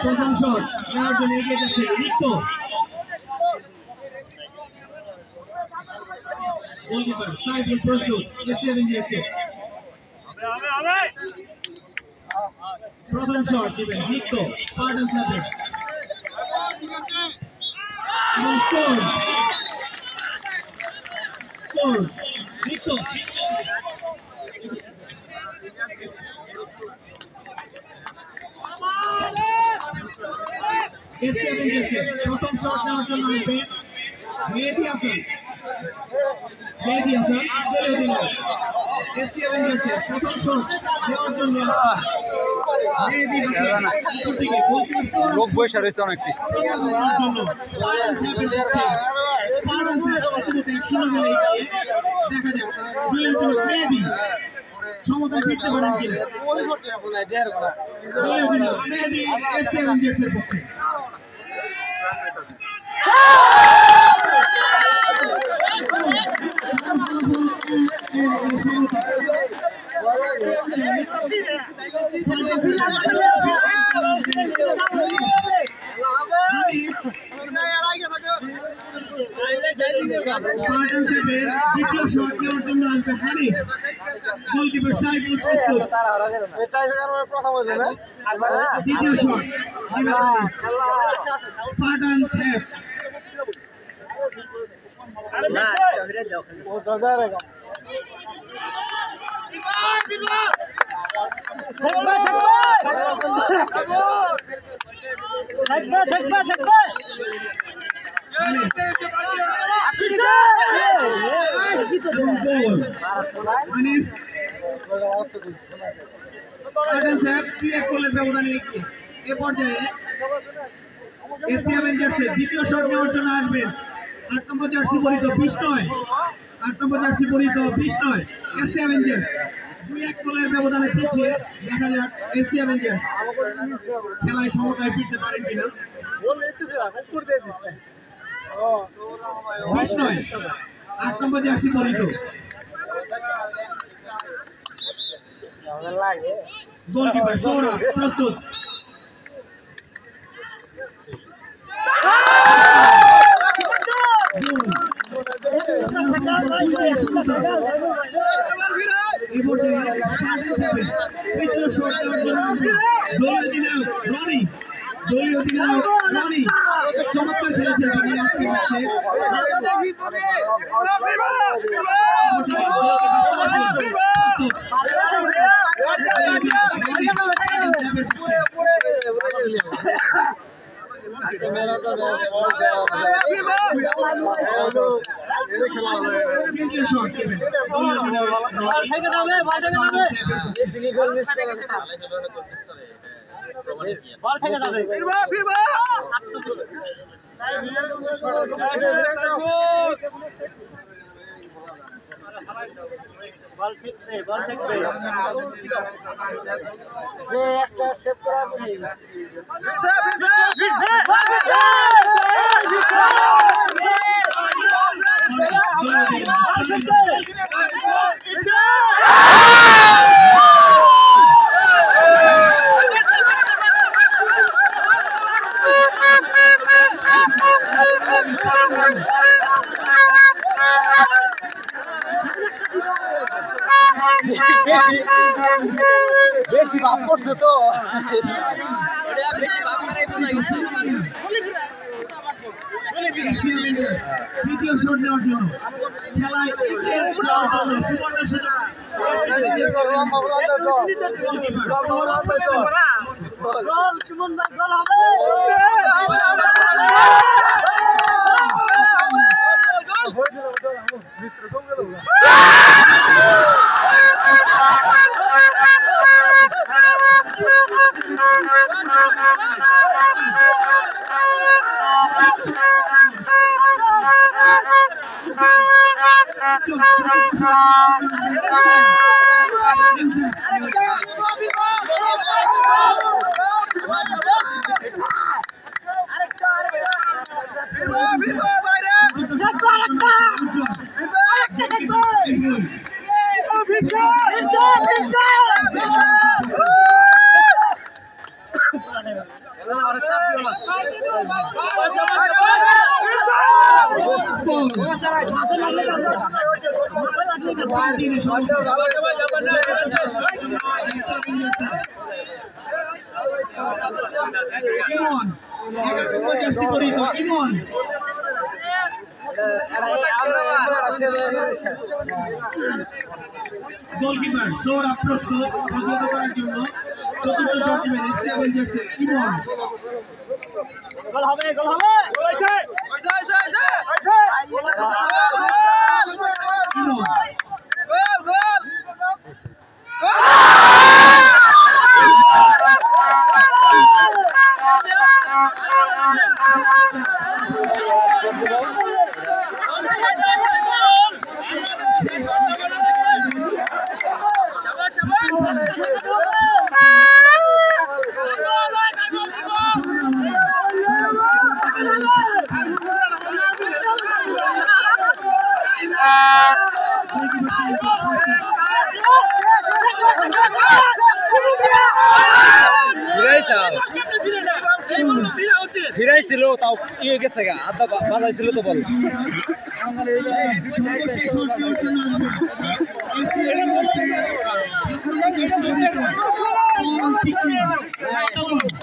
প্রথম শট নেওয়ার জন্য এগিয়ে যাচ্ছে রিক্তো। গোলকিপার সাইফুল প্রস্তুত। প্রথম শট দিবেন রিক্তো, পার্টন সাথে এবং স্কোর রিক্তো। প্রথম শট নেওয়ার জন্য আসবে মেহেদী হাসান। প্রথম শট নেওয়ার জন্য লোক বসে রয়েছে অনেকটি। দেখা যাক গোলের জন্য মেহেদী সমতায় ফিরতে পারেন কিনা। মেহেদী এফসি অ্যাভেঞ্জার্সের পক্ষে। দ্বিতীয় শট নেওয়ার জন্য আসবে হানিফ। গোলকিপার সাইফুল প্রস্তুত। দ্বিতীয় শট স্পার্টান সেভ। দ্বিতীয় শট নেওয়ার জন্য আসবেন 8 নম্বর জার্সি পরিত বিষ্ণয়। 8 নম্বর জার্সি পরিত বিষ্ণয় এফসি অ্যাভেঞ্জার্স 2-1 গোলের ব্যবধানে পিছিয়ে। দেখা যাক এফসি অ্যাভেঞ্জার্স খেলায় সমতায় ফিরতে পারেন কিনা। বিষ্ণয় 8 নম্বর জার্সি পরিত। গোলকিপার সৌরভ প্রস্তুত। তৃতীয় শট নেওয়ার জন্য আসবেন দলীয় অধিনায়ক রনি। চমৎকার খেলেছেন তিনি আজকের ম্যাচে। একটা সেভ করা বেশি ভাব করছে তো। তৃতীয় শট নেওয়ার জন্য খেলায় সুবর্ণ সুযোগ। দিনে সমর্থন ইমন 11 নম্বর জার্সি পরিহিত ইমন গোলকিপার সৌরভ প্রস্তুত প্রতিহত করার জন্য চতুর্থ শট নেবেন এফসি অ্যাভেঞ্জার্সের ইমন ইমন ফিরাইছিল তাও কি হয়ে গেছে গা আধা বাজাইছিল তো বল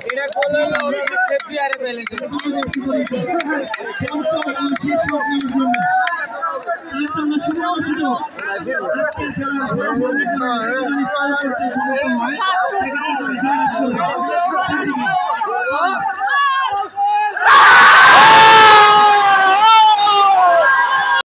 এটা বলে ওরা সেফটি আরে পেলেছে সুযোগ আজকের খেলার ফলাফল করতে সমর্থ হয় সেক্ষেত্রে তারা জয়লাভ করবে